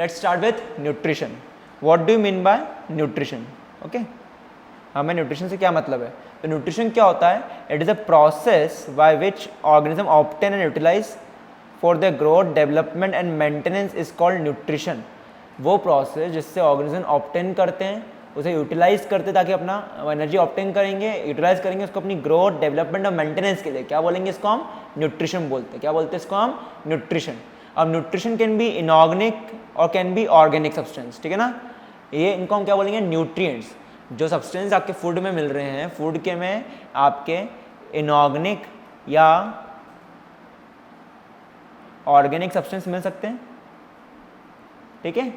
Let's start with nutrition. What do you mean by nutrition? Okay, हमें nutrition से क्या मतलब है? तो न्यूट्रिशन क्या होता है? It is a process by which organism obtain and utilise for the growth, development and maintenance is called nutrition. वो प्रोसेस जिससे ऑर्गेनिज्म ऑब्टेन करते हैं, उसे यूटिलाइज करते हैं ताकि अपना एनर्जी ऑब्टेन करेंगे, यूटिलाइज करेंगे उसको अपनी ग्रोथ, डेवलपमेंट और मेंटेनेंस के लिए. क्या बोलेंगे इसको? हम न्यूट्रिशन बोलते हैं. क्या बोलते हैं इसको हम? न्यूट्रिशन. अब न्यूट्रिशन कैन बी इनऑर्गेनिक और कैन बी ऑर्गेनिक सब्सटेंस. ठीक है ना? ये इनको हम क्या बोलेंगे? न्यूट्रिएंट्स. जो सब्सटेंस आपके फूड में मिल रहे हैं, फूड के में आपके इनऑर्गेनिक या ऑर्गेनिक सब्सटेंस मिल सकते हैं. ठीक है,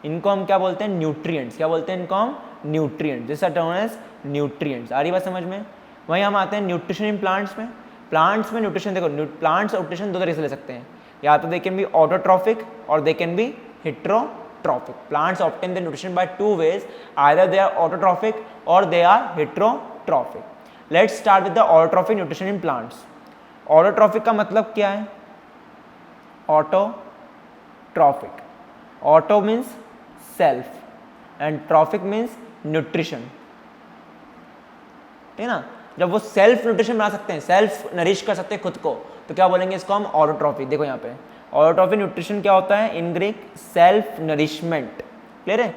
इनको हम क्या बोलते हैं? न्यूट्रिएंट्स. क्या बोलते हैं इनको हम? Nutrients. This are termed as nutrients. आ रही बात समझ में? वहीं हम आते हैं न्यूट्रिशन इन प्लांट्स में. प्लांट्स में न्यूट्रिशन देखो, प्लांट्स और न्यूट्रिशन दो तरीके से ले सकते हैं. या तो दे कैन बी ऑटोट्रॉफिक और they can be heterotrophic. Plants obtain the nutrition by two ways, either they are autotrophic और they are heterotrophic. Let's start with the autotrophic nutrition in plants. Autotrophic का मतलब क्या है? Autotrophic. Auto means self and trophic means nutrition. ठीक है ना? जब वो सेल्फ न्यूट्रिशन बना सकते हैं, सेल्फ नरिश कर सकते हैं खुद को, तो क्या बोलेंगे इसको हम? ऑटोट्रॉफिक. देखो यहाँ पे ऑटोट्रॉफिक न्यूट्रिशन क्या होता है? In Greek self nourishment. Clear है?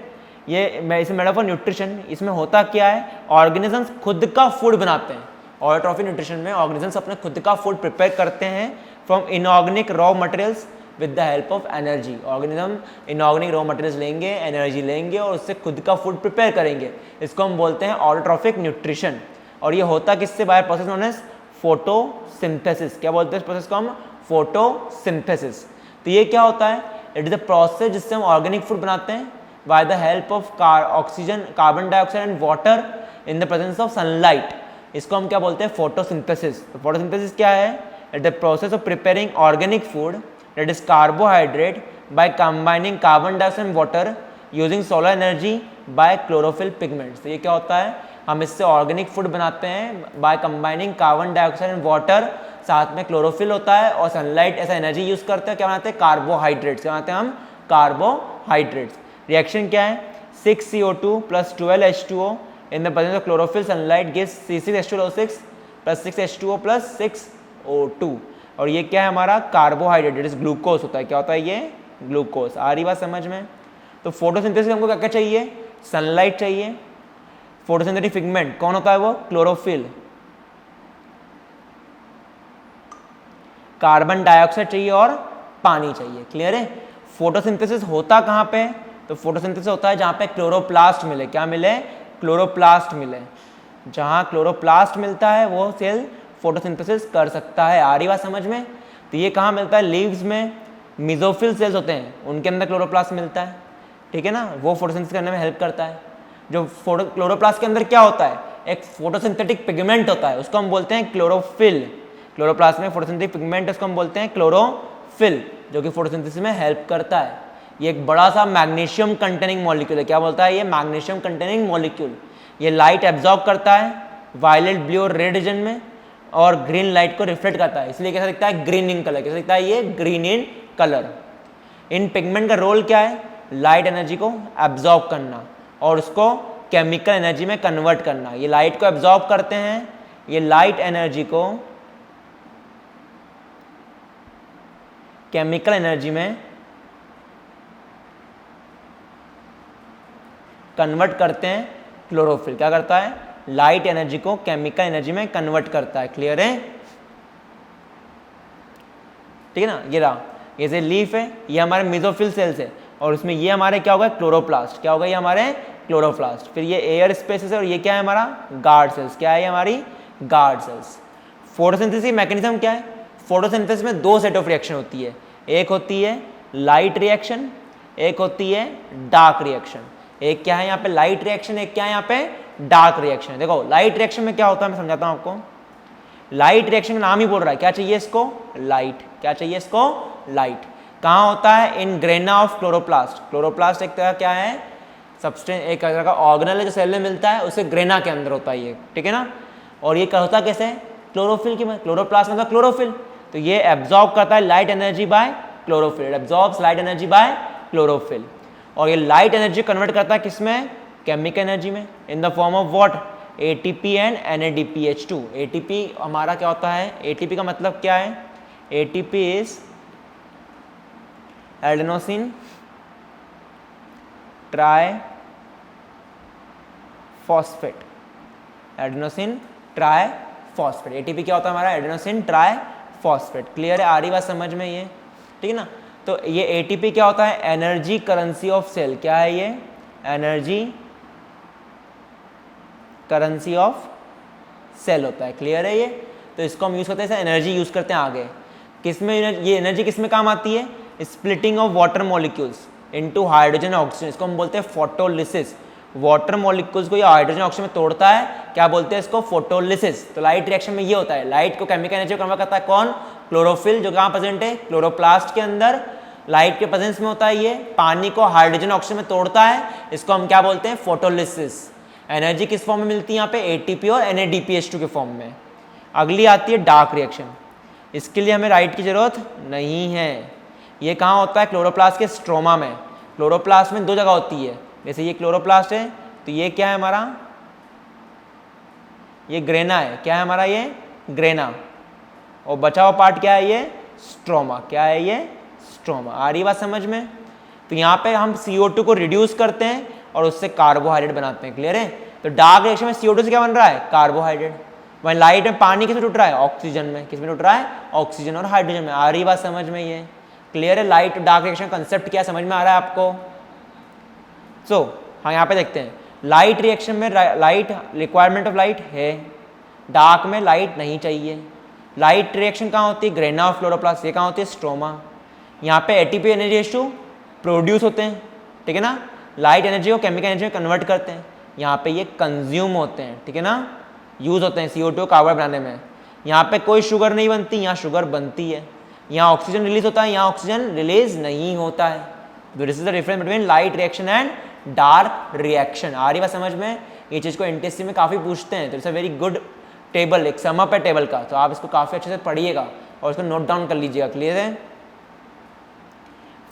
ये मैं इसे मेटाफोर न्यूट्रिशन, इसमें होता क्या है? ऑर्गेनिजम्स खुद का फूड बनाते हैं. ऑटोट्रॉफिक न्यूट्रिशन में ऑर्गेनिजम्स अपने खुद का फूड प्रिपेयर करते हैं from inorganic raw materials with the help of energy. Organism inorganic raw materials लेंगे, एनर्जी लेंगे और उससे खुद का फूड प्रिपेयर करेंगे. इसको हम बोलते हैं ऑटोट्रॉफिक न्यूट्रिशन. और ये होता किससे? By process known as photosynthesis. क्या बोलते हैं इस प्रोसेस को हम? फोटोसिंथेसिस. तो ये क्या होता है? इट इज अ प्रोसेस जिससे हम ऑर्गेनिक फूड बनाते हैं by the help of oxygen, carbon dioxide and water in the presence of sunlight. इसको हम क्या बोलते हैं? फोटोसिंथेसिस. तो फोटोसिंथेसिस क्या है? It is the process of preparing organic food that is carbohydrate by combining carbon dioxide and water using solar energy by chlorophyll pigments. तो ये क्या होता है? हम इससे ऑर्गेनिक फूड बनाते हैं by combining carbon dioxide and water, साथ में क्लोरोफिल होता है और सनलाइट ऐसा एनर्जी यूज करते हैं. क्या बनाते हैं? कार्बोहाइड्रेट्स. क्या बनाते हैं हम? कार्बोहाइड्रेट्स. रिएक्शन क्या है? 6CO2 plus 12H2O in the presence of chlorophyll sunlight gives C6H12O6 plus 6H2O plus 6O2. और ये क्या है हमारा? कार्बोहाइड्रेट. इट इज ग्लूकोज होता है. क्या होता है ये? ग्लूकोज. आ रही बात समझ में? तो फोटोसिंथेसिस हमको क्या क्या चाहिए? सनलाइट चाहिए. फोटोसिंथेटिक पिगमेंट कौन होता है? वो क्लोरोफिल. कार्बन डाइऑक्साइड चाहिए और पानी चाहिए. क्लियर है? फोटोसिंथेसिस होता कहाँ पे? तो फोटोसिंथेसिस होता है जहाँ पे क्लोरोप्लास्ट मिले. क्या मिले? क्लोरोप्लास्ट मिले. जहाँ क्लोरोप्लास्ट मिलता है वो सेल फोटोसिंथेसिस कर सकता है. आ रही बात समझ में? तो ये कहाँ मिलता है? लीव्स में मिजोफिल सेल्स होते हैं, उनके अंदर क्लोरोप्लास्ट मिलता है. ठीक है ना? वो फोटोसिंथेसिस करने में हेल्प करता है. जो क्लोरोप्लास्ट के अंदर क्या होता है? एक फोटोसिंथेटिक पिगमेंट होता है, उसको हम बोलते हैं क्लोरोफिल. क्लोरोप्लास्ट में फोटोसिंथेटिक पिगमेंट, उसको हम बोलते हैं क्लोरोफिल, जो कि फोटोसिंथेसिस में हेल्प करता है. ये एक बड़ा सा मैग्नीशियम कंटेनिंग मॉलिक्यूल है. क्या बोलता है? ये मैग्नीशियम कंटेनिंग मॉलिक्यूल. ये लाइट एब्जॉर्ब करता है वायलेट, ब्लू और रेड रीजन में और ग्रीन लाइट को रिफ्लेक्ट करता है. इसलिए कैसा दिखता है? Green in colour. कैसा दिखता है? ये green in colour. In pigment का रोल क्या है? लाइट एनर्जी को एब्जॉर्ब करना और उसको केमिकल एनर्जी में कन्वर्ट करना. ये लाइट को एब्जॉर्ब करते हैं, ये लाइट एनर्जी को केमिकल एनर्जी में कन्वर्ट करते हैं. क्लोरोफिल क्या करता है? लाइट एनर्जी को केमिकल एनर्जी में कन्वर्ट करता है. क्लियर है? ठीक है ना? ये रहा, ये से लीफ है, ये हमारे मिजोफिल सेल्स है और उसमें ये हमारे क्या होगा? क्लोरोप्लास्ट. क्या होगा? ये हमारे क्लोरोप्लास्ट. फिर ये एयर स्पेसेस है और ये क्या है हमारा? Guard cells. क्या है? हमारी गार्ड सेल्स. फोटोसिंथेसिस मैकेनिज्म क्या है? फोटोसिंथेसिस में दो सेट ऑफ रिएक्शन होती है. एक होती है लाइट रिएक्शन, एक होती है डार्क रिएक्शन. एक क्या है यहाँ पे? Light reaction. एक क्या है यहाँ पे? Dark reaction. देखो लाइट रिएक्शन में क्या होता है मैं समझाता हूँ आपको. लाइट रिएक्शन का नाम ही बोल रहा है. क्या चाहिए इसको? लाइट. क्या चाहिए इसको? लाइट. कहाँ होता है? इन ग्रेना ऑफ क्लोरोप्लास्ट. क्लोरोप्लास्ट एक तरह क्या है? सब्सटेंस, एक तरह का ऑर्गेनल है जो सेल में मिलता है, उसे ग्रेना के अंदर होता है ये. ठीक है ना? और ये क्या होता है? कैसे? क्लोरोफिल की. क्लोरोप्लास्ट मतलब क्लोरोफिल. तो ये एब्जॉर्ब करता है light energy by chlorophyll. Absorbs light energy by chlorophyll. और ये लाइट एनर्जी कन्वर्ट करता है किसमें, केमिकल एनर्जी में, in the form of what, ATP and NADPH2। ATP हमारा क्या होता है, एटीपी का मतलब क्या है, ATP is adenosine try phosphate, adenosine try phosphate. ATP क्या होता है हमारा, एडेनोसिन ट्राई फॉस्फेट। क्लियर है, आ रही बात समझ में ये, ठीक है ना। तो ये एटीपी क्या होता है, एनर्जी करेंसी ऑफ सेल। क्या है ये, एनर्जी करेंसी ऑफ सेल होता है। क्लियर है ये, तो इसको हम यूज करते हैं, एनर्जी यूज करते हैं आगे किसमें, ये एनर्जी किसमें काम आती है, splitting of water molecules into hydrogen oxygen. इसको हम बोलते हैं फोटोलिसिस। वाटर मॉलिक्यूल्स को ये हाइड्रोजन ऑक्सीजन में तोड़ता है, क्या बोलते हैं इसको, फोटोलिसिस। तो लाइट रिएक्शन में ये होता है, लाइट को केमिकल एनर्जी कन्वर्ट करता है कौन, क्लोरोफिल, जो कहाँ प्रेजेंट है, क्लोरोप्लास्ट के अंदर लाइट के प्रेजेंस में होता है। ये पानी को हाइड्रोजन ऑक्सीजन में तोड़ता है, इसको हम क्या बोलते हैं, फोटोलिसिस। एनर्जी किस फॉर्म में मिलती है यहाँ पे, एटीपी और NADPH2 के फॉर्म में। अगली आती है डार्क रिएक्शन। इसके लिए हमें लाइट की जरूरत नहीं है। ये कहाँ होता है, क्लोरोप्लास्ट के स्ट्रोमा में। क्लोरोप्लास्ट में दो जगह होती है, जैसे ये क्लोरोप्लास्ट है तो ये क्या है हमारा, ये ग्रेना है। क्या है हमारा, ये ग्रेना, और बचा हुआ पार्ट क्या है, ये स्ट्रोमा। क्या है ये, स्ट्रोमा। आ रही बात समझ में। तो यहाँ पे हम CO2 को रिड्यूस करते हैं और उससे कार्बोहाइड्रेट बनाते हैं। क्लियर है, तो डार्क रिएक्शन में CO2 से क्या बन रहा है, कार्बोहाइड्रेट। वहीं लाइट में पानी किसमें टूट रहा है, ऑक्सीजन में। किसमें टूट रहा है, ऑक्सीजन और हाइड्रोजन में। आ रही बात समझ में ये, क्लियर है। लाइट डार्क रिएक्शन कंसेप्ट क्या समझ में आ रहा है आपको। हाँ यहाँ पे देखते हैं, लाइट रिएक्शन में लाइट रिक्वायरमेंट ऑफ लाइट है, डार्क में लाइट नहीं चाहिए। लाइट रिएक्शन कहाँ होती है, ग्रेना ऑफ क्लोरोप्लास्ट। ये कहाँ होती है, स्ट्रोमा। यहाँ पे एटीपी NADH2 प्रोड्यूस होते हैं, ठीक है ना। लाइट एनर्जी को केमिकल एनर्जी में कन्वर्ट करते हैं, यहाँ पे ये कंज्यूम होते हैं, ठीक है ना, यूज होते हैं CO2 कार्बन बनाने में। यहाँ पे कोई शुगर नहीं बनती, यहाँ शुगर बनती है। यहाँ ऑक्सीजन रिलीज होता है, यहाँ ऑक्सीजन रिलीज नहीं होता है। This is the difference between light reaction and dark reaction. आ रही बात समझ में, ये चीज़ को NTSC में काफ़ी पूछते हैं, तो it's a very good table, एक समअप है टेबल का, तो आप इसको काफ़ी अच्छे से पढ़िएगा और इसको नोट डाउन कर लीजिएगा। क्लियर है।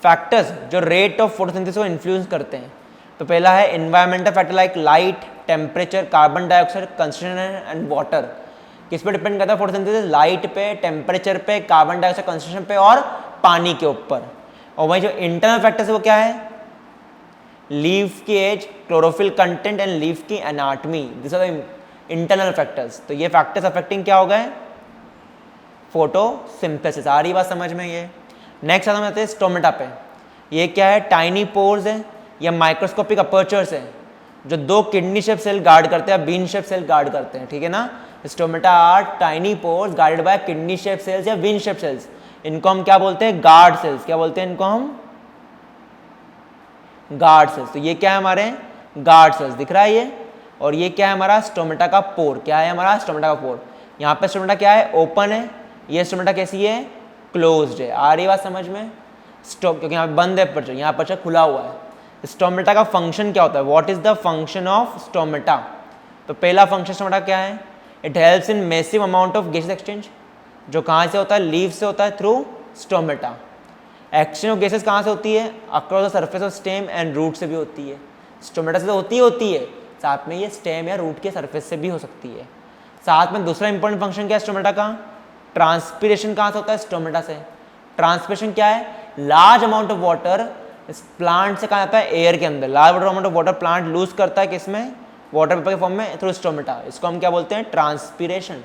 फैक्टर्स जो रेट ऑफ फोटोसिंथेसिस को इन्फ्लुएंस करते हैं, तो पहला है environmental factor like light, temperature, carbon dioxide concentration and water. किस पे डिपेंड करता है फोटोसिंथेसिस, लाइट पे, टेम्परेचर पे, कार्बन डाइऑक्साइड कंसंट्रेशन पे और पानी के ऊपर। और वही जो इंटरनल फैक्टर्स है वो क्या है, लीफ की age, chlorophyll content and leaf की anatomy. This are the internal factors. तो ये फैक्टर्स अफेक्टिंग क्या हो गए, फोटोसिंथेसिस। आ रही बात समझ में ये। नेक्स्ट हम आते हैं स्टोमेटा पे। ये क्या है, टाइनी पोर्स है या माइक्रोस्कोपिक अपर्चर्स है जो दो किडनी शेप सेल गार्ड करते हैं, बीन शेप सेल गार्ड करते हैं, ठीक है ना। Stomata are tiny pores guarded by kidney shape cells या बीन शेप सेल्स। इनको हम क्या बोलते हैं, गार्ड सेल्स। क्या बोलते हैं इनको हम, गार्ड सेल्स। तो ये क्या है हमारे, गार्ड सेल्स दिख रहा है ये। और ये क्या है हमारा, स्टोमेटा का पोर। क्या है हमारा, स्टोमेटा का पोर। यहाँ पे स्टोमेटा क्या है, ओपन है। ये स्टोमेटा कैसी है, क्लोज्ड है। आ रही बात समझ में, क्योंकि यहाँ पे बंद है अपर्चर, यहाँ अपर्चर खुला हुआ है। स्टोमेटा का फंक्शन क्या होता है, what is the function of stomata. तो पहला फंक्शन स्टोमेटा क्या है, it helps in massive amount of gases exchange. जो कहाँ से होता है, लीव से होता है, through stomata. Exchange of gases कहाँ से होती है, across the surface of stem and root से भी होती है। स्टोमेटा से तो होती है, साथ में ये स्टेम या रूट के सरफेस से भी हो सकती है। साथ में दूसरा इंपॉर्टेंट फंक्शन क्या है स्टोमेटा का, ट्रांसपीरेशन कहाँ से होता है, स्टोमेटा से। ट्रांसपीरेशन क्या है, लार्ज अमाउंट ऑफ वाटर इस प्लांट से कहाँ जाता है, एयर के अंदर। Large amount of water plant lose करता है किसमें, वाटर वेपर के फॉर्म में, थ्रू स्टोमेटा। इसको हम क्या बोलते हैं, ट्रांसपीरेशन।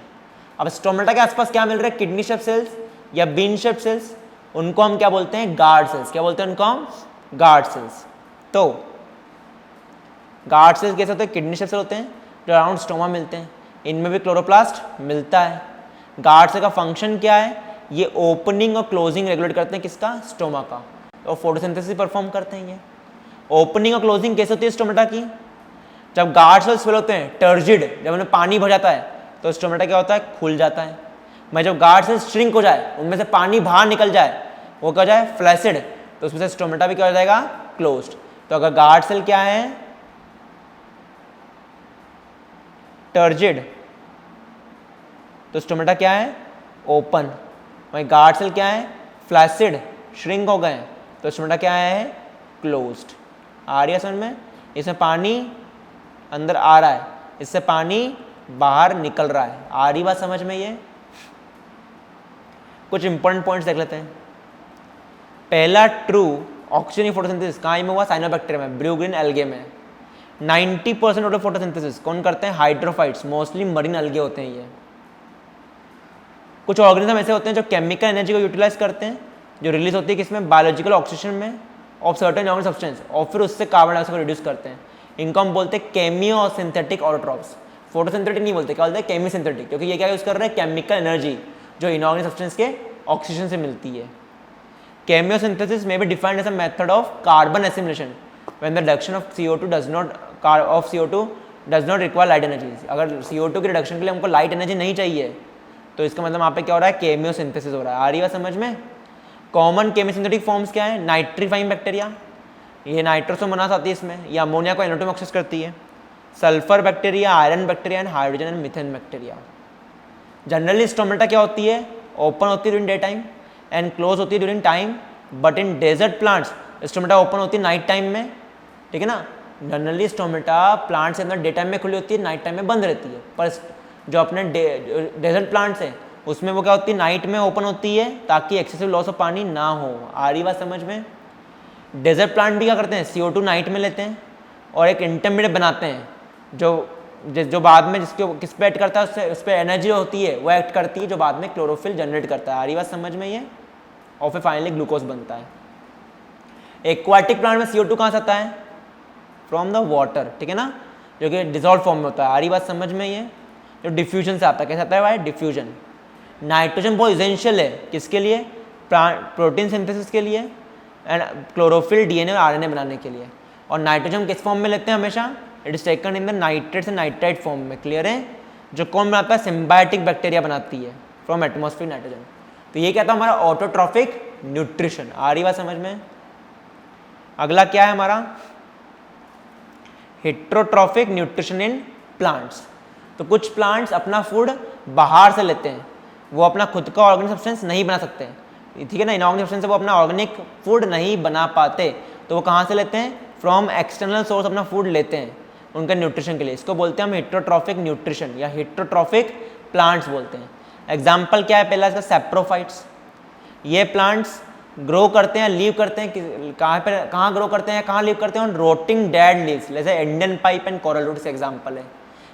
अब स्टोमेटा के आसपास क्या मिल रहा है, किडनी शेप सेल्स या बीन शेप सेल्स, उनको हम क्या बोलते हैं, गार्ड सेल्स। क्या बोलते हैं उनको हम, गार्ड सेल्स। तो गार्ड सेल्स कैसे होते हैं, किडनी शेप सेल होते हैं जो अराउंड स्टोमा मिलते हैं। इनमें भी क्लोरोप्लास्ट मिलता है। गार्ड सेल का फंक्शन क्या है, ये ओपनिंग और क्लोजिंग रेगुलेट करते हैं किसका, स्टोमा का, और फोटोसिंथेसिस परफॉर्म करते हैं ये। ओपनिंग और क्लोजिंग कैसे होती है स्टोमेटा की, जब गार्ड सेल्स फिल होते हैं टर्जिड, जब उन्हें पानी भर जाता है तो स्टोमेटा क्या होता है, खुल जाता है। मैं जब गार्ड सेल्स श्रिंक हो जाए, उनमें से पानी बाहर निकल जाए, वो क्या हो जाए, फ्लैसिड, तो उसमें से स्टोमेटा भी क्या हो जाएगा, क्लोज्ड। तो अगर गार्ड सेल क्या है, टर्जिड, तो स्टोमेटा क्या है, ओपन। वहीं गार्ड सेल क्या है, फ्लैसिड, श्रिंक हो गए, तो स्टोमेटा क्या है, क्लोज्ड। आ रही है समझ में? इसमें पानी अंदर आ रहा है, इससे पानी बाहर निकल रहा है। आ रही बात समझ में? ये कुछ इंपॉर्टेंट पॉइंट्स देख लेते हैं। पहला ट्रू ऑक्सीजन फोटोसिंथेसिस कहाँ में हुआ? साइनोबैक्टीरिया में, ब्लू ग्रीन एल्गे में। 90% ऑफ फोटोसिंथेसिस कौन करते हैं? हाइड्रोफाइट्स, मोस्टली मरीन एल्गे होते हैं ये। कुछ ऑर्गेनिज्म ऐसे होते हैं जो केमिकल एनर्जी को यूटिलाइज करते हैं, जो रिलीज होती है किसमें? बायोलॉजिकल ऑक्सीजन में ऑफ सर्टेन ऑर्गेनिक सब्सटेंस, और फिर उससे कार्बन डाइऑक्साइड को रिड्यूस करते हैं। इनको हम बोलते हैं केमियो और सिंथेटिक ऑटोट्रॉप्स। फोटोसिंथेटिक नहीं बोलते, क्या बोलते हैं? केमी सिंथेटिक, क्योंकि ये क्या यूज कर रहे हैं? केमिकल एनर्जी जो इनऑर्गेनिक सब्सटेंस के ऑक्सीजन से मिलती है। Chemiosynthesis may be defined as a method of carbon assimilation when the reduction of CO2 does not require light energy। अगर CO2 के रिडक्शन के लिए हमको लाइट एनर्जी नहीं चाहिए तो इसका मतलब वहाँ पे क्या हो रहा है? केमियोसिंथेसिस हो रहा है। आ रही बात समझ में? कॉमन केमियोसिंथेटिक फॉर्म्स क्या है? नाइट्रीफाइंग बैक्टीरिया, ये नाइट्रोसोमोनास आती है इसमें, ये अमोनिया को एनओ2 में ऑक्सीडाइज करती है। Sulphur bacteria, iron bacteria and hydrogen and methane bacteria. Generally stomata क्या होती है? ओपन होती है during day time and close होती है during time, but in desert plants stomata open होती है नाइट टाइम में, ठीक है ना। जनरली स्टोमेटा प्लांट्स के अंदर डे टाइम में खुली होती है, नाइट टाइम में बंद रहती है। पर जो अपने डेजर्ट प्लांट्स हैं उसमें वो क्या होती है? नाइट में ओपन होती है ताकि एक्सेसिव लॉस ऑफ पानी ना हो। आ रही बात समझ में? डेजर्ट प्लांट भी क्या करते हैं? CO2 नाइट में लेते हैं और एक इंटरमीडिएट बनाते हैं जो बाद में किस पे एक्ट करता है? उससे उस पर एनर्जी होती है वो एक्ट करती है, जो बाद में क्लोरोफिल जनरेट करता है। आ रही बात समझ में? ये और फिर फाइनली ग्लूकोज बनता है। एक्वाटिक प्लांट में CO2 कहाँ से आता है? फ्रॉम द वाटर, ठीक है ना, जो कि डिजॉल्व फॉर्म में होता है। आ रही बात समझ में? ये जो डिफ्यूजन से आता है, कैसे आता है भाई? डिफ्यूजन। नाइट्रोजन बहुत इसेंशियल है किसके लिए? प्रोटीन सिंथेसिस के लिए एंड क्लोरोफिल, DNA और RNA बनाने के लिए। और नाइट्रोजन किस फॉर्म में लेते हैं हमेशा? It is taken in the nitrate से नाइट्राइट फॉर्म में। क्लियर है? जो कौन बनाता है? सिम्बायोटिक बैक्टीरिया बनाती है फ्रॉम एटमॉस्फेरिक नाइट्रोजन। तो ये क्या था हमारा? Autotrophic nutrition. आ रही बात समझ में? अगला क्या है हमारा? Heterotrophic nutrition in plants. तो कुछ प्लांट्स अपना फूड बाहर से लेते हैं, वो अपना खुद का ऑर्गेनिक सब्सटेंस नहीं बना सकते, ठीक है ना। इनऑर्गेनिक सब्सटेंस से वो अपना ऑर्गेनिक फूड नहीं बना पाते, तो वो कहाँ से लेते हैं? फ्रॉम एक्सटर्नल सोर्स अपना फूड लेते हैं उनके न्यूट्रिशन के लिए। इसको बोलते हैं हम हेट्रोट्रॉफिक न्यूट्रिशन या हेट्रोट्रॉफिक प्लांट्स बोलते हैं। एग्जाम्पल क्या है पहला इसका? सैप्रोफाइट्स। ये प्लांट्स ग्रो करते हैं, लीव करते हैं कहाँ ग्रो करते हैं, कहाँ लीव करते हैं? ऑन रोटिंग डेड लीव्स, जैसे Indian pipe and coral would say example है।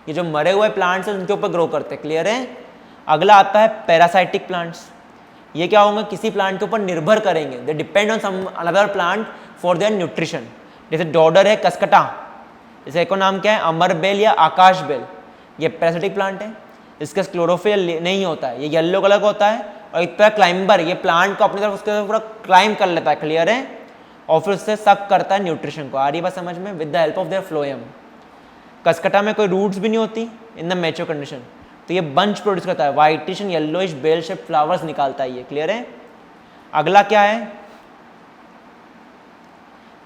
ये जो मरे हुए प्लांट्स हैं उनके ऊपर ग्रो करते हैं। क्लियर है? अगला आता है पैरासाइटिक प्लांट्स। ये क्या होंगे? किसी प्लांट के ऊपर निर्भर करेंगे, they depend on some another plant for their nutrition. जैसे डॉडर है, कसकटा, जैसे एक नाम क्या है? अमर बेल या आकाश बेल। ये पैरासाइटिक प्लांट है, इसका क्लोरोफिल नहीं होता है, ये येलो कलर का होता है और एक तरह क्लाइंबर, ये प्लांट को अपनी तरफ उसके पूरा क्लाइम कर लेता है। क्लियर है? और फिर उससे सक करता है न्यूट्रिशन को। आ रही बात समझ में? With the help of their phloem. Cuscuta में कोई रूट्स भी नहीं होती इन द मैच्योर कंडीशन, तो ये बंच प्रोड्यूस करता है, whitish and yellowish bell shape flowers निकालता है ये। क्लियर है? अगला क्या है?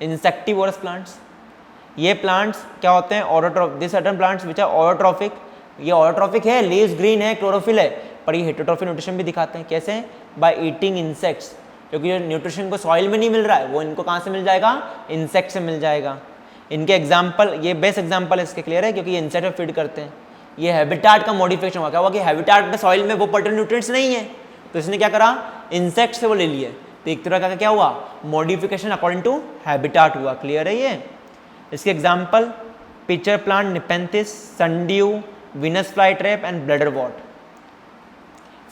Insectivorous plants. ये प्लांट्स क्या होते हैं? Autotrophic. This certain plants which are autotrophic. ये ऑटोट्रॉफिक है, लीव्स ग्रीन है, क्लोरोफिल है, पर ये हेटेरोट्रॉफिक न्यूट्रिशन भी दिखाते हैं। कैसे? बाय ईटिंग इंसेक्ट्स, क्योंकि जो न्यूट्रिशन को सॉइल में नहीं मिल रहा है वो इनको कहाँ से मिल जाएगा? इंसेक्ट से मिल जाएगा। इनके एग्जाम्पल, ये बेस्ट एग्जाम्पल है इसके। क्लियर है? क्योंकि ये इंसेक्ट में फीड करते हैं। ये हैबिटाट का मॉडिफिकेशन हुआ। क्या हुआ कि हैबिटाट में सॉइल में वो पर्टिकुलर न्यूट्रिएंट्स नहीं है, तो इसने क्या करा? इंसेक्ट से वो ले लिए, तो एक तरह का क्या हुआ? मॉडिफिकेशन अकॉर्डिंग टू हैबिटाट हुआ। क्लियर है? ये इसके example pitcher plant, nepenthes, sundew, Venus fly trap and bladder what.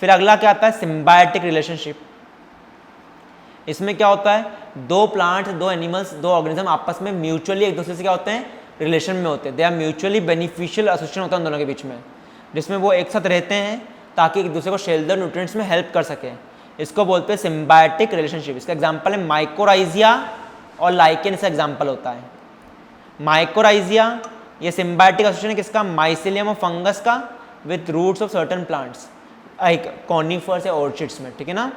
फिर अगला क्या आता है? Symbiotic relationship. इसमें क्या होता है? दो प्लांट्स, दो एनिमल्स, दो ऑर्गेनिज्म आपस में म्यूचुअली एक दूसरे से क्या होते हैं? रिलेशन में होते हैं। They are mutually beneficial association होता है उन दोनों के बीच में, जिसमें वो एक साथ रहते हैं ताकि एक दूसरे को शेल्टर न्यूट्रिएंट्स में हेल्प कर सकें। इसको बोलते हैं सिम्बायोटिक रिलेशनशिप। इसका एग्जाम्पल है माइकोराइजिया और लाइकेन, इसका एग्जाम्पल होता है। माइकोराइजिया ये सिम्बायोटिक एसोसिएशन है किसका? माइसिलियम और फंगस का with roots of certain plants, like conifers या ऑर्चिड्स में, ठीक है ना।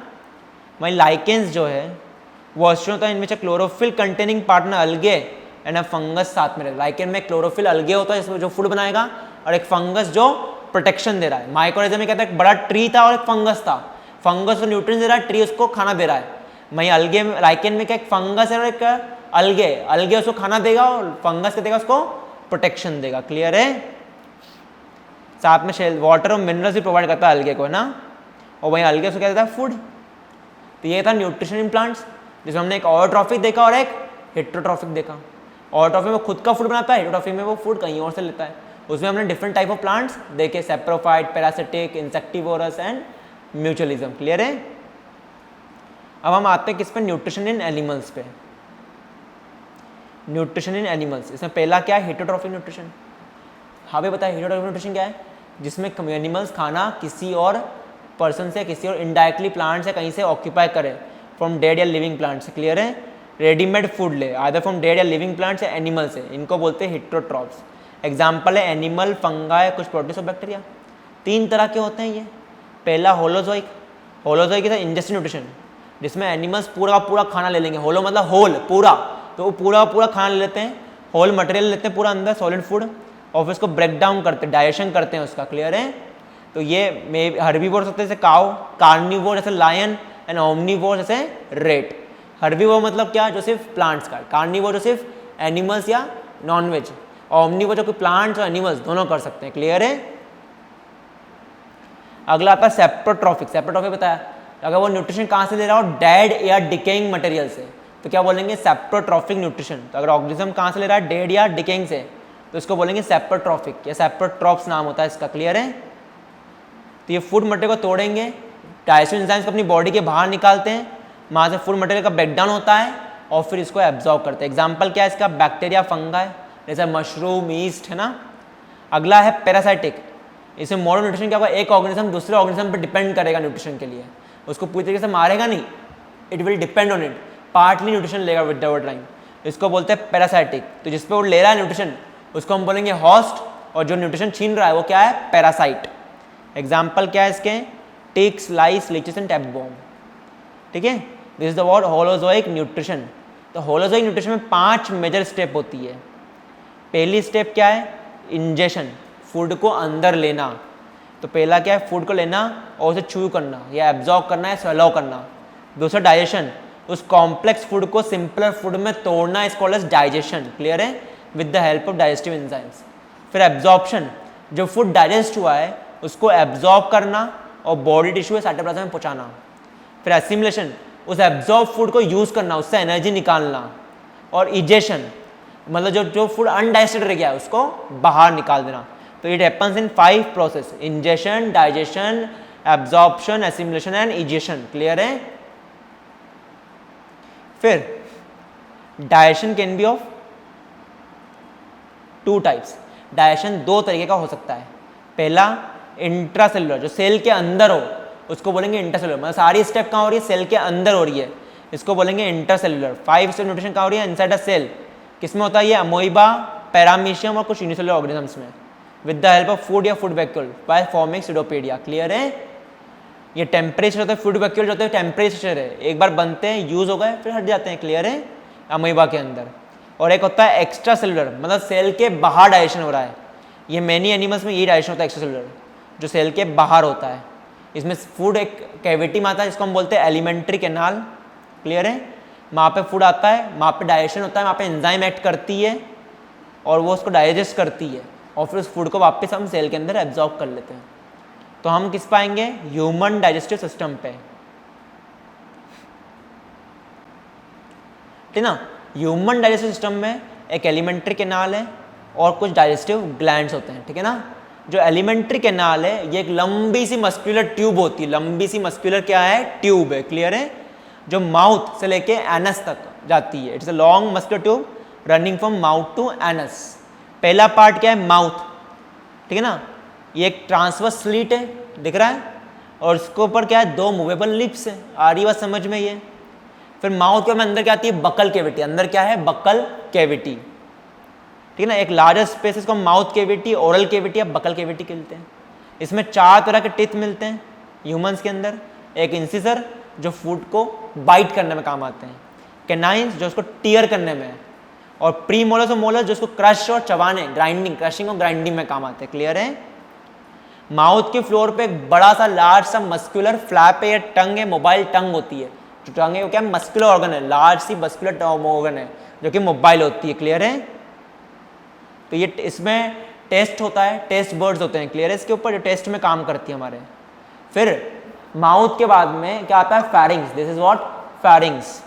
वहीं लाइकेन्स जो है वो एसोसिएशन होता है इनमें से क्लोरोफिल कंटेनिंग पार्टनर अलगे एंड फंगस साथ में रहता है। लाइकेन में क्लोरोफिल अलगे होता है जिसमें जो फूड बनाएगा, और एक फंगस जो प्रोटेक्शन दे रहा है। माइकोराइजिया में कहता है एक बड़ा ट्री था और एक फंगस था, फंगस को न्यूट्रिएंट्स दे रहा है, ट्री उसको खाना दे रहा है। वहीं अलगे लाइकेन में क्या? एक फंगस है और एक अलगे, अलगे उसको खाना देगा और फंगस क्या देगा उसको, प्रोटेक्शन देगा। क्लियर है? साथ में शेल वाटर और मिनरल्स भी प्रोवाइड करता है अलगे को, है ना, और वहीं अलगे उसको क्या देता है, फूड। तो ये था न्यूट्रिशन इन प्लांट्स, जिसमें हमने एक ऑटोट्रॉफिक देखा और एक हेटेरोट्रॉफिक देखा। ऑटोट्रॉफिक में खुद का फूड बनाता है, हेटेरोट्रॉफिक में वो फूड कहीं और से लेता है। उसमें हमने डिफरेंट टाइप ऑफ प्लांट्स देखे, saprophyte, parasitic, insectivorous and mutualism. Clear है? अब हम आते हैं किस पे, न्यूट्रिशन इन एनिमल्स पे। न्यूट्रिशन इन एनिमल्स, इसमें पहला क्या है, हेटेरोट्रॉफिक न्यूट्रिशन। हाँ भाई बताया हेटेरोट्रॉफिक न्यूट्रिशन क्या है, जिसमें एनिमल्स खाना किसी और पर्सन से, किसी और इनडायरेक्टली प्लांट से कहीं से ऑक्यूपाई करे, फ्रॉम डेड या लिविंग प्लांट से। क्लियर है? रेडीमेड फूड ले, आइदर फ्रॉम डेड या लिविंग प्लांट से, एनिमल से, इनको बोलते हैं हेटेरोट्रॉफ्स। एग्जाम्पल है एनिमल, फंगाई, कुछ प्रोटिस्ट और बैक्टीरिया। 3 तरह के होते हैं ये। पहला holozoic, holozoic is ingestive nutrition, जिसमें एनिमल्स पूरा पूरा खाना ले लेंगे। होलो मतलब होल, पूरा, तो वो पूरा पूरा खाना ले लेते हैं, होल मटेरियल लेते हैं पूरा अंदर, सॉलिड फूड, और फिर उसको ब्रेक डाउन करते हैं, डाइजेशन करते हैं उसका। क्लियर है? तो ये हर्बीवोर होते हैं जैसे काउ, कार्निवोर जैसे लायन, एंड ओमनीवोर जैसे रेट। हर्बीवोर मतलब क्या, जो सिर्फ प्लांट्स का, कार्निवोर जो सिर्फ एनिमल्स या नॉनवेज, और ओमनीवोर जो कि प्लांट्स और एनिमल्स दोनों कर सकते हैं। क्लियर है? अगला आता है सेप्रोट्रॉफिक। सेप्रोट्रॉफिक बताया, अगर वो न्यूट्रिशन कहाँ से ले रहा हो, डेड या डिकेइंग मटेरियल से, तो क्या बोलेंगे, सेप्रोट्रॉफिक न्यूट्रिशन। तो अगर ऑर्गेनिज्म कहाँ से ले रहा है, डेड या डिकेइंग से, तो इसको बोलेंगे सेप्रोट्रॉफिक या सेप्रोट्रॉप्स नाम होता है इसका। क्लियर है? तो ये फूड मटेरियल को तोड़ेंगे, डाइजेस्टिव एंजाइम्स को अपनी बॉडी के बाहर निकालते हैं, वहाँ से फूड मटेरियल का ब्रेकडाउन होता है और फिर इसको एब्जॉर्ब करते हैं। एग्जाम्पल क्या है इसका, बैक्टीरिया, फंगाई, जैसे मशरूम, ईस्ट, है ना। अगला है पैरासाइटिक। इसमें मोडल न्यूट्रिशन क्या होगा, एक ऑर्गेनिज्म दूसरे ऑर्गेनिज्म पर डिपेंड करेगा न्यूट्रिशन के लिए, उसको पूरी तरीके से मारेगा नहीं, it will depend on it, partly nutrition लेगा विद ओवर टाइम, इसको बोलते हैं पैरासाइटिक। तो जिस पे वो ले रहा है न्यूट्रिशन उसको हम बोलेंगे होस्ट, और जो न्यूट्रिशन छीन रहा है वो क्या है, पैरासाइट। एग्जाम्पल क्या है इसके, टिक्स, लाइस, लीचेस एंड टैपवॉर्म। ठीक है? This is the word holozoic nutrition. तो होलोजोइक न्यूट्रिशन में 5 मेजर स्टेप होती है। पहली स्टेप क्या है, इंजेशन, फूड को अंदर लेना। तो पहला क्या है, फूड को लेना और उसे च्यू करना या एब्जॉर्ब करना या स्वेलो करना। दूसरा डाइजेशन, उस कॉम्प्लेक्स फूड को सिंपलर फूड में तोड़ना, is called as digestion. Clear है? With the help of digestive enzymes. फिर एब्जॉर्प्शन, जो फूड डाइजेस्ट हुआ है उसको एब्जॉर्ब करना और बॉडी टिश्यू साइटोप्लाज्म में पहुंचाना। फिर एसिमिलेशन, उस एब्जॉर्ब फूड को यूज करना, उससे एनर्जी निकालना। और इजेशन, मतलब जो फूड अनडाइजेस्टेड रह गया है उसको बाहर निकाल देना। तो it happens in 5 process, ingestion, digestion, absorption, assimilation and egestion. Clear है? फिर digestion can be of 2 types. Digestion 2 तरीके का हो सकता है। पहला इंट्रासेलुलर, जो सेल के अंदर हो उसको बोलेंगे इंट्रासेलुलर, मतलब सारी स्टेप कहाँ हो रही है, सेल के अंदर हो रही है, इसको बोलेंगे इंट्रासेलुलर। 5 स्टेप न्यूट्रिशन कहाँ हो रही है, इनसाइड द सेल। किसमें होता है ये, अमोइबा, पैरामीशियम और कुछ यूनिसेलुलर ऑर्गेनिजम्स में, with the help of food या food vacuole by forming pseudopodia. Clear है? ये टेम्परेचर होता है, फूड वैक्यूल होते हैं टेम्परेचर है, एक बार बनते हैं, यूज हो गए, फिर हट जाते हैं। क्लियर है? अमोइबा के अंदर। और एक होता है एक्स्ट्रा सेलुलर, मतलब सेल के बाहर डाइजेशन हो रहा है। ये मैनी एनिमल्स में ये डाइजेशन होता है एक्स्ट्रा सेलुलर, जो सेल के बाहर होता है। इसमें फूड एक कैविटी में आता है जिसको हम बोलते हैं एलिमेंट्री कैनाल। क्लियर है? वहाँ पे फूड आता है, वहाँ पे डाइजेशन होता है, वहाँ पे एंजाइम एक्ट करती है और वो उसको डाइजेस्ट करती है और फिर उस फूड को वापस हम सेल के अंदर एब्जॉर्ब कर लेते हैं। तो हम किस पाएंगे, ह्यूमन डाइजेस्टिव सिस्टम पे। ठीक ना? ह्यूमन डाइजेस्टिव सिस्टम में एक एलिमेंट्री कैनाल है और कुछ डाइजेस्टिव ग्लैंड्स होते हैं। ठीक है ना? जो एलिमेंट्री कैनाल है ये एक लंबी सी मस्कुलर ट्यूब होती है, लंबी सी मस्कुलर क्या है, ट्यूब है। क्लियर है? जो माउथ से लेके एनस तक जाती है। It's a long muscular tube running from mouth to anus. पहला पार्ट क्या है, माउथ। ठीक है ना? ये एक ट्रांसवर्स स्लीट है, दिख रहा है, और उसके ऊपर क्या है, 2 मूवेबल लिप्स है। आ रही बात समझ में ये? फिर माउथ के अंदर क्या आती है, बकल कैविटी। अंदर क्या है, बकल कैविटी। ठीक है ना? एक लार्जर स्पेस इसको माउथ कैविटी, ओरल कैविटी या बकल कैविटी कहते हैं। इसमें 4 तरह के टीथ मिलते हैं ह्यूमंस के अंदर। एक इंसिसर जो फूड को बाइट करने में काम आते हैं, कैनाइन्स जो उसको टीयर करने में है, और प्रीमोलर्स और मोलर्स जो उसको क्रश और चबाने, ग्राइंडिंग, क्रशिंग और ग्राइंडिंग में काम आते हैं। क्लियर है? माउथ के फ्लोर पे एक बड़ा सा लार्ज सा मस्कुलर फ्लैप है या टंग है, मोबाइल टंग होती है। जो टंग है वो क्या है, मस्कुलर ऑर्गन है, लार्ज सी मस्कुलर ऑर्गन है जो कि मोबाइल होती है, क्लियर है। तो ये इसमें टेस्ट होता है, टेस्ट बर्ड्स होते हैं, क्लियर है इसके ऊपर, जो टेस्ट में काम करती है हमारे। फिर माउथ के बाद में क्या आता है, pharynx, this is what, pharynx.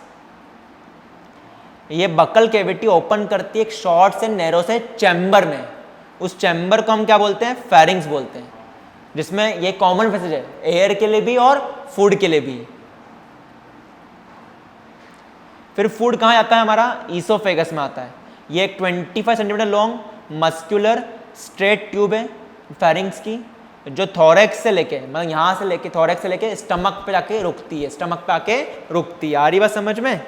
ये बकल कैविटी ओपन करती है एक शॉर्ट से नैरो से चैम्बर में, उस चैम्बर को हम क्या बोलते हैं, फेरिंग्स बोलते हैं, जिसमें ये कॉमन पैसेज है एयर के लिए भी और फूड के लिए भी। फिर फूड कहाँ जाता है हमारा, ईसोफेगस में आता है। ये एक 25 centimetre long muscular straight tube है फेरिंग्स की, जो थोरेक्स से लेके, मतलब यहाँ से लेके, थोरेक्स से लेके स्टमक पे जाके रुकती है, स्टमक पे आके रुकती है। आ रही बात समझ में।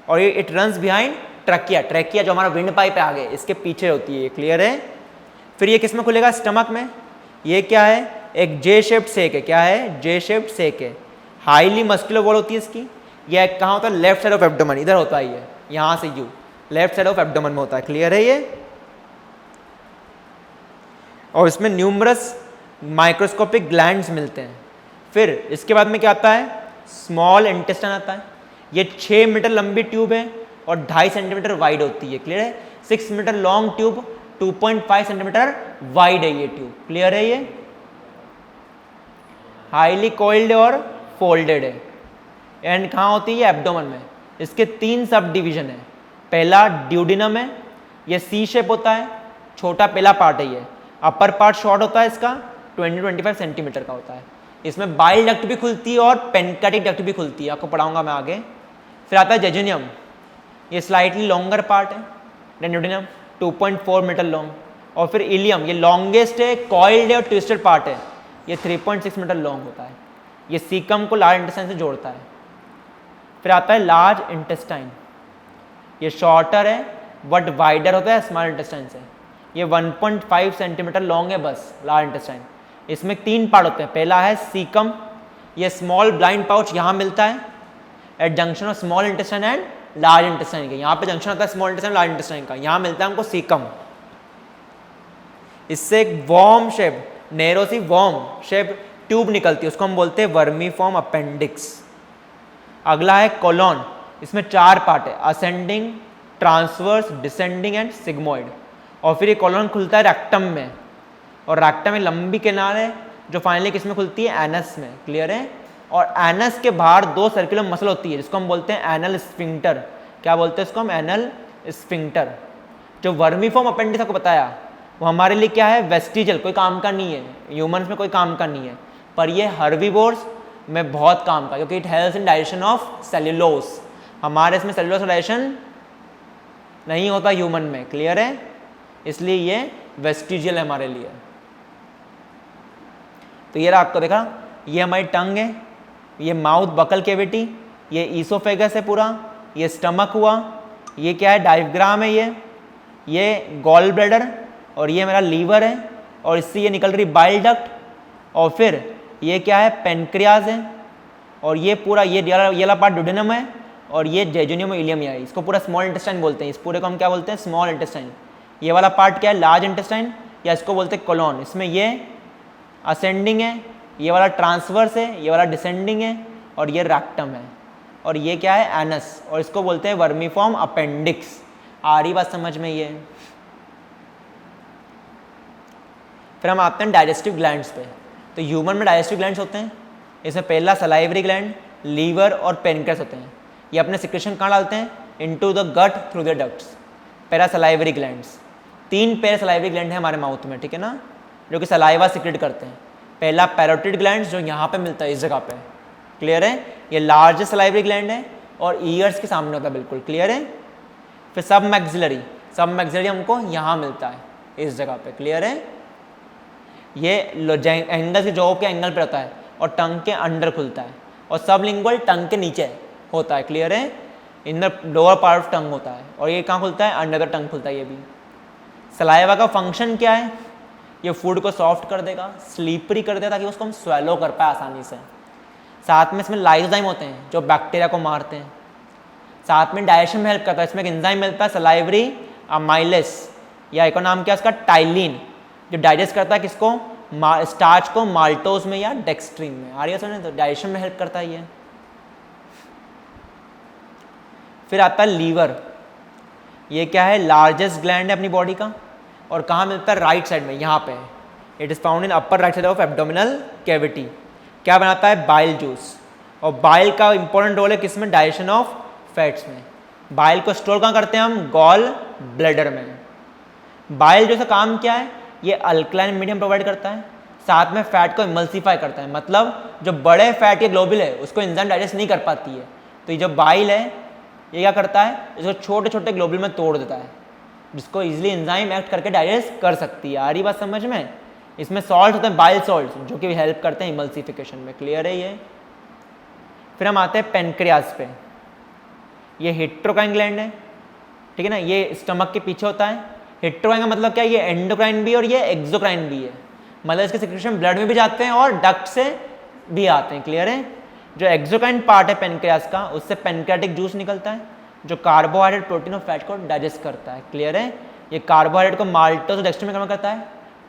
और ये it runs behind trachea, trachea जो हमारा विंड पाइप है आगे, इसके पीछे होती है, क्लियर है। फिर ये किस में खुलेगा, स्टमक में। ये क्या है, एक जे शेप्ड सेक है, क्या है, जे शेप्ड सेक है। हाईली मस्कुलर वॉल होती है इसकी। यह कहाँ होता है, लेफ्ट साइड ऑफ एब्डोमेन, इधर होता है ये, यहाँ से you left side of abdomen में होता है, क्लियर है ये। और इसमें न्यूमरस माइक्रोस्कोपिक ग्लैंड्स मिलते हैं। फिर इसके बाद में क्या आता है, स्मॉल इंटेस्टाइन आता है। ये 6 मीटर लंबी ट्यूब है और 2.5 सेंटीमीटर वाइड होती है, क्लियर है। 6 metre long tube, 2.5 centimetre wide है ये ट्यूब, क्लियर है ये। हाईली कोइल्ड और फोल्डेड है। एंड कहाँ होती है, एब्डोमेन में। इसके 3 सब डिवीजन है। पहला ड्यूडिनम है, ये सी शेप होता है, छोटा पहला पार्ट है ये। अपर पार्ट शॉर्ट होता है इसका, 20-25 सेंटीमीटर का होता है। इसमें बाइल डक्ट भी खुलती है और पेनकाटिक डक्ट भी खुलती है, आपको पढ़ाऊंगा मैं आगे। फिर आता है जेजुनियम, ये स्लाइटली लॉन्गर पार्ट है देन ड्यूडिनम, 2.4 मीटर लॉन्ग। और फिर इलियम, ये लॉन्गेस्ट है, कॉइल्ड है और ट्विस्टेड पार्ट है, ये 3.6 मीटर लॉन्ग होता है। ये सीकम को लार्ज इंटेस्टाइन से जोड़ता है। फिर आता है लार्ज इंटेस्टाइन, ये शॉर्टर है बट वाइडर होता है स्मॉल इंटेस्टाइन से। ये 1.5 सेंटीमीटर लॉन्ग है बस, लार्ज इंटेस्टाइन। इसमें 3 पार्ट होते हैं। पहला है सीकम, ये स्मॉल ब्लाइंड पाउच यहाँ मिलता है at junction of small intestine and large intestine के। यहाँ पे जंक्शन होता है स्मॉल इंटेस्टाइन लार्ज इंटेस्टाइन का, यहाँ मिलता है हमको सीकम। इससे एक वॉर्म शेप, नैरो सी वॉर्म शेप ट्यूब निकलती है, उसको हम बोलते हैं वर्मीफॉर्म अपेंडिक्स। अगला है कोलॉन, इसमें 4 पार्ट है, ascending, transverse, descending and sigmoid. और फिर ये कोलॉन खुलता है रेक्टम में, और रेक्टम में लंबी किनार है जो फाइनली किस में खुलती है, एनस में, क्लियर है। और एनस के बाहर 2 सर्कुलर मसल होती है जिसको हम बोलते हैं एनल स्फिंक्टर। क्या बोलते हैं इसको हम, एनल स्फिंक्टर। जो वर्मीफॉर्म अपेंडिक्स आपको बताया वो हमारे लिए क्या है, वेस्टिजल, कोई काम का नहीं है, ह्यूमंस में कोई काम का नहीं है, पर ये हर्बीवोर्स में बहुत काम का, क्योंकि it helps in digestion of cellulose. हमारे इसमें सेल्यूलोस डाइजेशन नहीं होता ह्यूमन में, क्लियर है, इसलिए ये वेस्टिजियल है हमारे लिए। तो ये रहा, आपको देखा, ये हमारी टंग है, ये माउथ बकल कैविटी, ये ईसोफेगस है पूरा, ये स्टमक हुआ, ये क्या है, डायफ्राम है ये गॉल ब्लैडर, और ये मेरा लीवर है, और इससे ये निकल रही बाइल डक्ट। और फिर ये क्या है, पेनक्रियाज है, और ये पूरा ये वाला पार्ट ड्यूडेनम है, और ये जेजुनियम और इलियम है, इसको पूरा स्मॉल इंटेस्टाइन बोलते हैं। इस पूरे को हम क्या बोलते हैं, स्मॉल इंटेस्टाइन। ये वाला पार्ट क्या है, लार्ज इंटेस्टाइन, या इसको बोलते हैं कोलॉन। इसमें ये असेंडिंग है, ये वाला ट्रांसवर्स है, ये वाला डिसेंडिंग है, और ये रेक्टम है, और ये क्या है, एनस, और इसको बोलते हैं वर्मीफॉर्म अपेंडिक्स। आ रही बात समझ में ये। फिर हम आते हैं डाइजेस्टिव ग्लैंड्स पे। तो ह्यूमन में डाइजेस्टिव ग्लैंड्स होते हैं, इसमें पहला सलाइवरी ग्लैंड, लीवर और पेनक्रियास होते हैं। ये अपने सिक्रेशन कहाँ डालते हैं, into the gut through the ducts. पहला salivary glands, 3 pair salivary gland है हमारे माउथ में, ठीक है ना, जो कि सलाइवा सिक्रेट करते हैं। पहला पैरोटिड ग्लैंड्स जो यहाँ पे मिलता है, इस जगह पे, क्लियर है, ये लार्जेस्ट सलाइवरी ग्लैंड है और ईयर्स के सामने होता है, बिल्कुल क्लियर है। फिर सब मैक्सिलरी हमको यहाँ मिलता है, इस जगह पे, क्लियर है। ये एंगल के जॉब के एंगल पे होता है और टंग के अंडर खुलता है, और सब लिंगुअल टंग के नीचे होता है, क्लियर है, in the lower part of tongue होता है। और ये कहाँ खुलता है, अंडर द टंग खुलता है। ये भी सलाइवा का फंक्शन क्या है, ये फूड को सॉफ्ट कर देगा, स्लीपरी कर देगा, ताकि उसको हम स्वेलो कर पाए आसानी से। साथ में इसमें लाइसोजाइम होते हैं जो बैक्टीरिया को मारते हैं। साथ में डाइजेशन में हेल्प करता है, इसमें एक एंजाइम मिलता है सलाइवरी अमाइलेस, या एक और नाम क्या है इसका, टाइलिन, जो डाइजेस्ट करता है किसको, स्टार्च को, माल्टोज में या डेक्स्ट्रीन में। आ रही है सुने, तो डाइजेशन में हेल्प करता है ये। फिर आता है लीवर। ये क्या है, लार्जेस्ट ग्लैंड है अपनी बॉडी का, और कहाँ मिलता है, राइट साइड में, यहाँ पे। It is found in upper right side of abdominal cavity. क्या बनाता है, बाइल जूस। और बाइल का इंपॉर्टेंट रोल है किसमें, डाइजेशन ऑफ फैट्स में। बाइल को स्टोर कहाँ करते हैं हम, गॉल ब्लैडर में। बाइल जैसा काम क्या है, ये अल्कलाइन मीडियम प्रोवाइड करता है, साथ में फैट को इमल्सीफाई करता है। मतलब जो बड़े फैट के ग्लोबुल है उसको एंजाइम डाइजेस्ट नहीं कर पाती है, तो ये जो बाइल है ये क्या करता है, इसको छोटे छोटे ग्लोबुल में तोड़ देता है, जिसको इजीली एंजाइम एक्ट करके डाइजेस्ट कर सकती है। आ रही बात समझ में। इसमें सॉल्ट होते हैं, बाइल सॉल्ट, जो कि हेल्प करते हैं इमल्सिफिकेशन में। क्लियर है ये। फिर हम आते हैं पेनक्रियाज पे। ये हेट्रोक्राइन ग्लैंड है, ठीक है ना, ये स्टमक के पीछे होता है। हेट्रोक्राइन का मतलब क्या है, ये एंडोक्राइन भी और ये एक्सोक्राइन भी है, मतलब इसके सिक्रेशन ब्लड में भी जाते हैं और डक्ट से भी आते हैं। क्लियर है। जो एक्सोक्राइन पार्ट है पेनक्रियाज का, उससे पेनक्रियाटिक जूस निकलता है, जो कार्बोहाइड्रेट, प्रोटीन और फैट को डाइजेस्ट करता है। क्लियर है। ये कार्बोहाइड्रेट को माल्टोज और डेक्स्ट्रोज में कन्वर्ट करता है,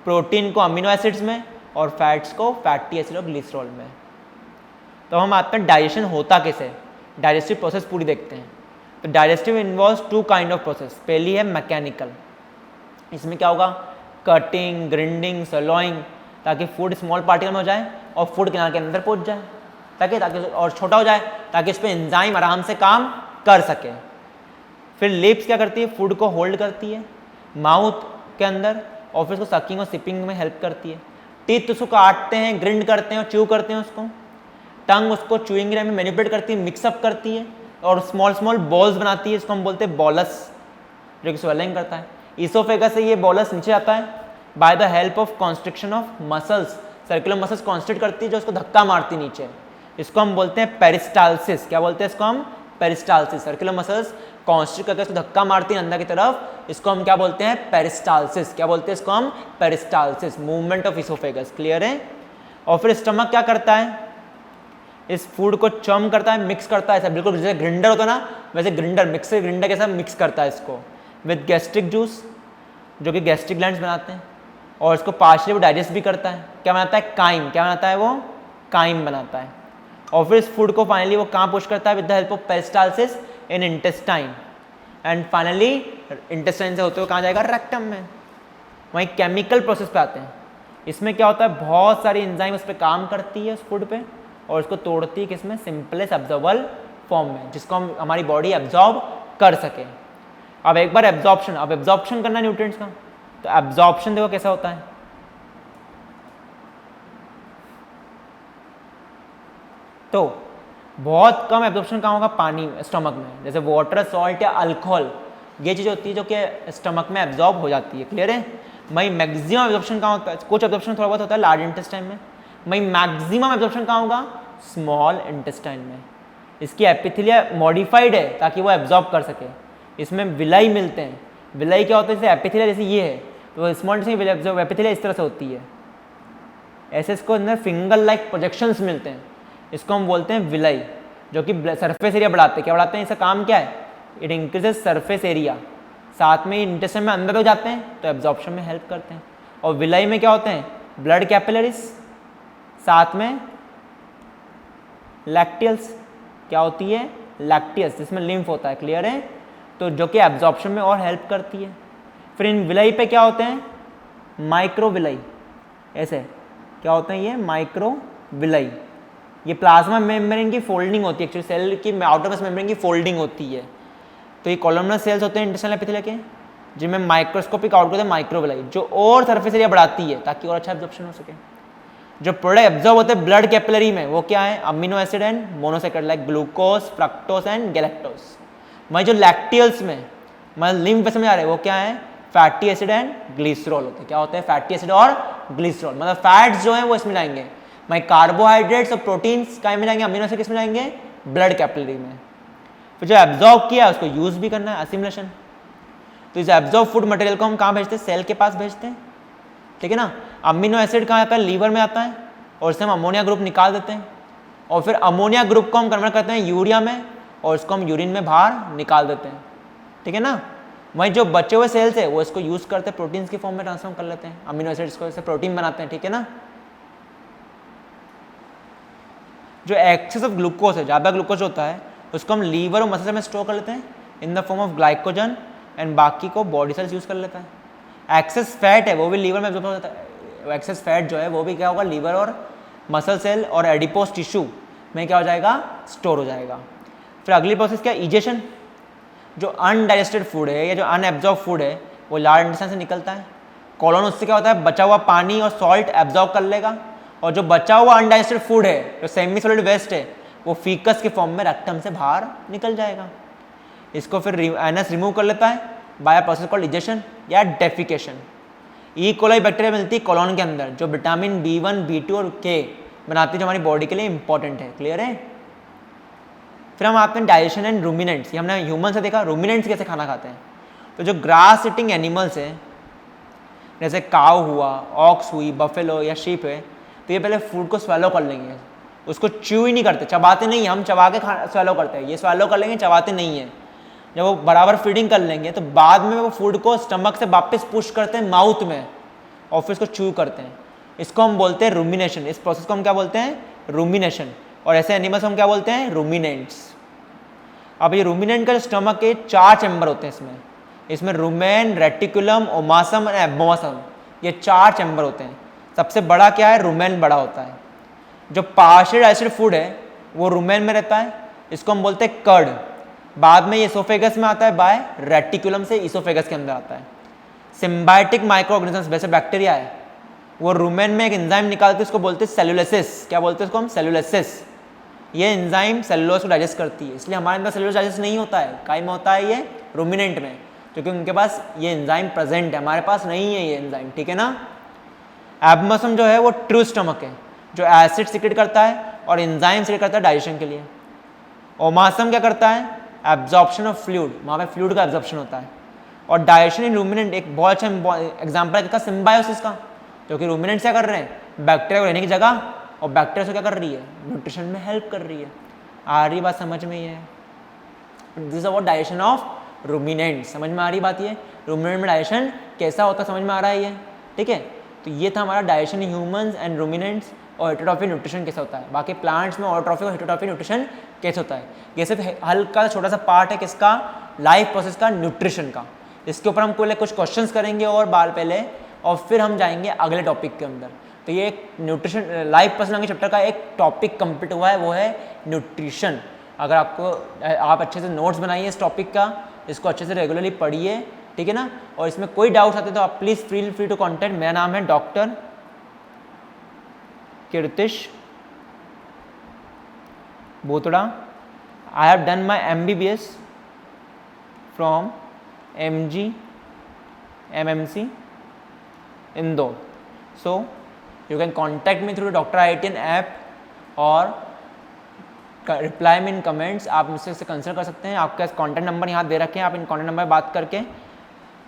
प्रोटीन को अमीनो एसिड्स में, और फैट्स को फैटी एसिड और ग्लिसरॉल में। तो हम आते हैं डाइजेशन होता कैसे, डाइजेस्टिव प्रोसेस पूरी देखते हैं। तो digestive involves two kind of process. पहली है मैकेनिकल, इसमें क्या होगा, कटिंग, ग्राइंडिंग, सलोइंग, ताकि फूड स्मॉल पार्टिकल में हो जाए और फूड किनारे के अंदर पहुंच जाए, ताकि और छोटा हो जाए, ताकि इस पर एंजाइम आराम से काम कर सके। फिर लिप्स क्या करती है, फूड को होल्ड करती है माउथ के अंदर, और फिर उसको सकिंग और सिपिंग में हेल्प करती है। टीथ उसको काटते हैं, ग्रिंड करते हैं और च्यू करते हैं उसको। टंग उसको च्यूइंग में मैनिपुलेट करती है, मिक्सअप करती है और स्मॉल स्मॉल बॉल्स बनाती है, इसको हम बोलते हैं बॉलस, जो कि स्वेलिंग करता है। इसोफेगस से ये बॉलस नीचे आता है by the help of constriction of muscles, circular muscles constrict करती है जो उसको धक्का मारती है नीचे, इसको हम बोलते हैं पेरिस्टाल्सिस। क्या बोलते हैं इसको हम, पेरिस्टाल्सिस। सर्कुलर मसल्स कॉन्स्ट्रिक्ट करके इसको धक्का मारती है अंदर की तरफ, इसको हम क्या बोलते हैं, पेरिस्टाल्सिस। क्या बोलते हैं इसको हम, peristalsis, movement of oesophagus. Clear है। और फिर स्टमक क्या करता है, इस फूड को चम करता है, मिक्स करता है, ऐसा बिल्कुल जैसे ग्रिंडर होता है ना, वैसे ग्रिंडर, मिक्सर ग्रिंडर के साथ मिक्स करता है इसको विद गैस्ट्रिक जूस, जो कि गैस्ट्रिक ग्लैंड्स बनाते हैं, और इसको पार्शली वो डाइजेस्ट भी करता है। क्या बनाता है, काइम। क्या बनाता है वो, काइम बनाता है। और फिर इस फूड को फाइनली वो कहाँ पुश करता है, with the help of peristalsis in intestine, and finally intestine से होते हुए कहाँ जाएगा, रेक्टम में। वहीं केमिकल प्रोसेस पे आते हैं। इसमें क्या होता है, बहुत सारी एंजाइम उस पर काम करती है उस फूड पे, और उसको तोड़ती है किसमें, सिंपलेस्ट एब्जॉर्बल फॉर्म में, जिसको हम हमारी बॉडी एब्जॉर्ब कर सके। अब एक बार एब्जॉर्प्शन, अब एब्जॉर्प्शन करना न्यूट्रिएंट्स का, तो एब्जॉर्प्शन देखो कैसा होता है। तो बहुत कम एब्जॉर्प्शन कहाँ होगा, पानी, स्टमक में, जैसे वाटर, सॉल्ट या अल्कोहल, ये चीज़ होती है जो कि स्टमक में एब्जॉर्ब हो जाती है। क्लियर है। वहीं मैक्सिमम एब्जॉर्प्शन कहाँ होता है, कुछ एब्जॉर्प्शन थोड़ा बहुत होता है लार्ज इंटेस्टाइन में, वहीं मैक्सिमम एब्जॉर्प्शन कहाँ होगा, स्मॉल इंटेस्टाइन में। इसकी एपिथेलिया मॉडिफाइड है ताकि वो एब्जॉर्ब कर सके। इसमें विलाई मिलते हैं। विलाई क्या होता है, जैसे एपिथेलिया जैसे ये है, तो स्मॉल एपिथेलिया इस तरह से होती है, ऐसे इसको अंदर फिंगर लाइक प्रोजेक्शंस मिलते हैं, इसको हम बोलते हैं विलाई, जो कि सरफेस एरिया बढ़ाते हैं। क्या बढ़ाते हैं, इसका काम क्या है, इट इंक्रीजेस सरफेस एरिया, साथ में इंटेस्टाइन में अंदर हो जाते हैं तो एब्जॉर्प्शन में हेल्प करते हैं। और विलाई में क्या होते हैं, ब्लड कैपिलरीज, साथ में लैक्टियल्स, क्या होती है, लैक्टियस, जिसमें लिम्फ होता है। क्लियर है। तो जो कि एब्जॉर्प्शन में और हेल्प करती है। फिर इन विलाई पे क्या होते हैं, माइक्रो विलाई, ऐसे क्या होते हैं ये, माइक्रो विलाई। ये प्लाज्मा मेम्ब्रेन की फोल्डिंग होती है, एक्चुअली सेल की आउटर मेम्ब्रेन की फोल्डिंग होती है। तो ये कॉलमनर सेल्स होते हैं इंटेस्टाइनल एपिथेलिया के, जिनमें माइक्रोस्कोपिक आउटपुट है माइक्रो विलाई, जो और सरफेस एरिया बढ़ाती है ताकि और अच्छा एब्जॉर्प्शन हो सके। जो प्रोडक्ट एब्जॉर्ब होते हैं ब्लड कैपिलरी में, वो क्या है, amino acid and monosaccharide like glucose, fructose and galactose. वहीं जो लैक्टियल्स में, मतलब लिम्फ में आ रहे हैं, वो क्या है, फैटी एसिड एंड ग्लिसरॉल होते हैं। क्या होते हैं, फैटी एसिड और ग्लिसरॉल, मतलब फैट्स जो है वो इसमें जाएंगे। वहीं कार्बोहाइड्रेट्स और प्रोटीन्स कहाँ में जाएंगे, अमीनो एसिड किस में जाएंगे, ब्लड कैपिलरी में। फिर जो एब्जॉर्ब किया उसको यूज भी करना है, असिमिलेशन। तो इस एब्जॉर्ब फूड मटेरियल को हम कहाँ भेजते हैं, सेल के पास भेजते हैं। ठीक है ना। अमीनो एसिड कहाँ आता है, लीवर में आता है, और इससे हम अमोनिया ग्रुप निकाल देते हैं, और फिर अमोनिया ग्रुप को हम कन्वर्ट करते हैं यूरिया में, और इसको हम यूरिन में बाहर निकाल देते हैं। ठीक है ना। वहीं जो बचे हुए सेल्स है वो इसको यूज करते हैं, प्रोटीन्स की फॉर्म में ट्रांसफॉर्म कर लेते हैं, अमीनो एसिड्स को, इससे प्रोटीन बनाते हैं। ठीक है ना। जो एक्सेस ऑफ ग्लूकोज है, ज़्यादा ग्लूकोज होता है, उसको हम लीवर और मसल में स्टोर कर लेते हैं in the form of glycogen, and बाकी को बॉडी सेल्स यूज़ कर लेता है। एक्सेस फैट है वो भी लीवर में एब्जॉर्ब हो जाता है। एक्सेस फैट जो है वो भी क्या होगा, लीवर और मसल सेल और एडिपोज टिश्यू में क्या हो जाएगा, स्टोर हो जाएगा। फिर अगली प्रोसेस क्या, इजेशन। जो अनडाइजेस्टेड फूड है या जो अनएब्जॉर्ब फूड है वो लार्ज इंटेस्टाइन से निकलता है। कॉलोन उससे क्या होता है, बचा हुआ पानी और सॉल्ट एब्जॉर्ब कर लेगा, और जो बचा हुआ अनडाइजेस्टेड फूड है, जो सेमी सॉलिड वेस्ट है, वो फीकस के फॉर्म में रेक्टम से बाहर निकल जाएगा। इसको फिर एनस रिमूव कर लेता है बाय प्रोसेस कॉल्ड इजेशन या डेफिकेशन। ई कोलाई बैक्टीरिया मिलती है कॉलोन के अंदर, जो विटामिन B1, B2 और K बनाती है, जो हमारी बॉडी के लिए इंपॉर्टेंट है। क्लियर है। फिर हम आते हैं डाइजेशन एंड रूमिनेंट्स। ये हमने ह्यूमन से देखा रूमिनेंट्स कैसे खाना खाते हैं। तो जो ग्रास ईटिंग एनिमल्स है, जैसे काव हुआ, ऑक्स हुई, बफेलो या शीप है, तो ये पहले फूड को स्वेलो कर लेंगे, उसको च्यू ही नहीं करते, चबाते नहीं है। हम चबा के स्वेलो करते हैं, ये स्वेलो कर लेंगे, चबाते नहीं है। जब वो बराबर फीडिंग कर लेंगे तो बाद में वो फूड को स्टमक से वापस पुश करते हैं माउथ में और फिर इसको च्यू करते हैं। इसको हम बोलते हैं रूमिनेशन। इस प्रोसेस को हम क्या बोलते हैं, रूमिनेशन। और ऐसे एनिमल्स हम क्या बोलते हैं, रूमिनेंट्स। अब ये रूमिनेंट का जो स्टमक के 4 चैम्बर होते हैं इसमें रूमेन, रेटिकुलम, ओमासम और एब्मोसम, ये 4 चैम्बर होते हैं। सबसे बड़ा क्या है, रूमेन बड़ा होता है। जो पार्शियल डाइजेस्टेड फूड है वो रूमेन में रहता है, इसको हम बोलते हैं कर्ड। बाद में ये इसोफेगस में आता है, बाय रेटिकुलम से इसोफेगस के अंदर आता है। सिम्बायोटिक माइक्रो ऑर्गेनिजम्स वैसे बैक्टीरिया है, वो रूमेन में एक एंजाइम निकालते हैं, उसको बोलते हैं सेलुलोसिस। क्या बोलते हैं उसको हम, सेलुलोसिस। ये एंजाइम सेलुलोज को डाइजेस्ट करती है, इसलिए हमारे अंदर सेलुलोज डाइजेस्ट नहीं होता है, काय में होता है ये, रूमिनेंट में, क्योंकि उनके पास ये एंजाइम प्रेजेंट है, हमारे पास नहीं है ये एंजाइम। ठीक है ना। एब्मोसम जो है वो ट्रू स्टमक है, जो एसिड सिक्रेट करता है और एंजाइम सिक्रेट करता है डाइजेशन के लिए। ओमासम क्या करता है, एब्जॉर्प्शन ऑफ फ्लूइड, वहाँ पे फ्लूइड का एब्जॉर्प्शन होता है। और डाइजेशन इन रूमिनेंट एक बहुत अच्छा एग्जाम्पल है सिम्बायोसिस का, क्योंकि रूमिनेंट क्या कर रहे हैं, बैक्टीरिया को रहने की जगह, और बैक्टीरिया से क्या कर रही है, न्यूट्रिशन में हेल्प कर रही है। आ रही बात समझ में? ये this about digestion of ruminant. समझ में आ रही बात? ये रूमिनेंट में डाइजेशन कैसा होता है, समझ में आ रहा है ये? ठीक है। तो ये था हमारा digestion in humans and ruminants, और हेटेरोट्रॉफी न्यूट्रिशन कैसे होता है। बाकी प्लांट्स में ऑटोट्रॉफी और हेटेरोट्रॉफी न्यूट्रिशन कैसे होता है, ये सिर्फ हल्का छोटा सा पार्ट है किसका, लाइफ प्रोसेस का, न्यूट्रिशन का। इसके ऊपर हम कुछ क्वेश्चंस करेंगे और बाल पहले, और फिर हम जाएंगे अगले टॉपिक के अंदर। तो ये एक न्यूट्रिशन लाइफ पर्सनल के चैप्टर का एक टॉपिक कंप्लीट हुआ है, वो है न्यूट्रिशन। अगर आप अच्छे से नोट्स बनाइए इस टॉपिक का, इसको अच्छे से रेगुलरली पढ़िए, ठीक है ना। और इसमें कोई डाउट्स आते तो आप please feel free to contact. मेरा नाम है doctor Kirtish Botada. I have done my MBBS from MG MMC Indore. So you can contact me through Dr. IITN app और रिप्लाई में इन कमेंट्स आप मुझसे कंसल्ट कर सकते हैं। आपका कॉन्टैक्ट नंबर यहाँ दे रखे हैं, आप इन कॉन्टैक्ट नंबर बात करके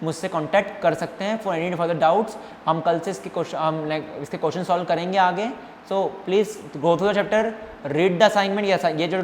मुझसे कांटेक्ट कर सकते हैं फॉर एनी फर्दर डाउट्स। हम कल से इसके क्वेश्चन सॉल्व करेंगे आगे। So please go through the chapter, read the assignment. ये जो